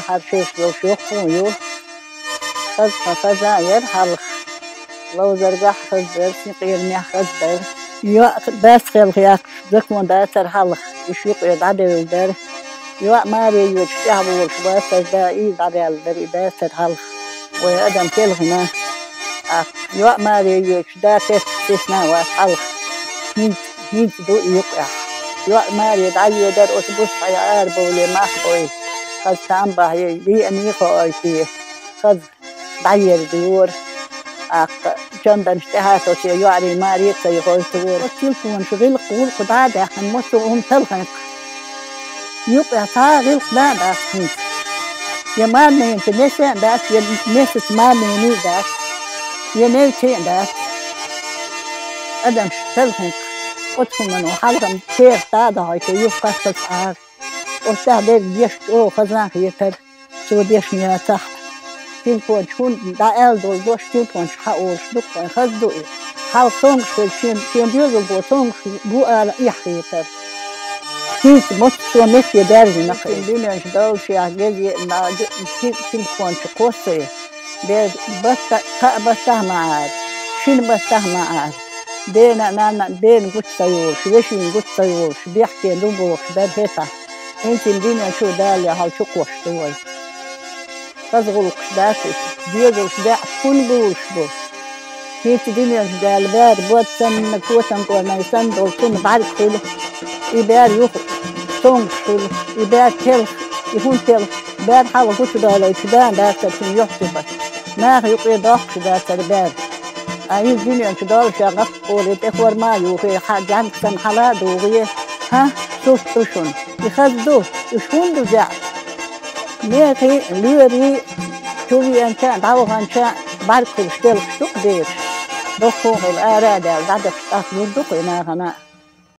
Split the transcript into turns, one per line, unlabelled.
her şey yok mu? Kazayır halk. Lozergah kazdır, sinqirmiyah kazdır. Yok ders kılgıyak, dökmün derser halk. İş yok edadevler. Yok mari yok şahbul şubasır da iyi dadaldır derser halk. Ve adam kelgina. Yok mari yok da testisna var halk. Hiç do yok ya. Yok mari dayı der otobüs hayar böyle mahvoy. Kaz tambahı bir eni koydu. Kaz dayı diyor. Candan اشتهات وشي يعري ماريت سيقول تقول تلفون شغل قول قدادة حمسهم تلخنق يبقى صاغل قدادة حمس يماني انت نسان داس ينسس ماني ني داس ينيتين داس أدم تلخنق أدخل من وحلقم تير دادا هاي يبقى تلخار وستهدير بيشت او خزناك يتر سو بيش نياتح تلفون شون دا دول دوش تلفون حقوش دكتور خزدوي حال صنع شين ديوزل بو صنع بو يحيطر هيك مصر مشي دارجي نقل الدنيا جدول شي عجزي تلفون شقوصي بس معاد شين بس معاد بين قد سيور شبشين قد سيور شبيحكي نبوش دار هيتا انت الدنيا شو دالي هال شقوش دوي تزغل قشداسي ديوزل شداع كل بوش بو هيت دنيا جدال بار بود سن كوتن كورنا يسن دول سن بعد خيل إبار يخ سون خيل إبار تل يهون تل بار حاول كوت دالا يشدان داسر سن يحسبه ما يقي ضاق شداسر بار أي دنيا جدال شغف قولي تخور ما يوغي حاجان سن حلاد وغيه ها سوف تشون يخذدو يشون دو جعب ميكي لوري شوفي أنشان تعوه أنشان بعد كل شتل شتوك دير دخوه الآرادة بعد فتاك يردوك إناغنا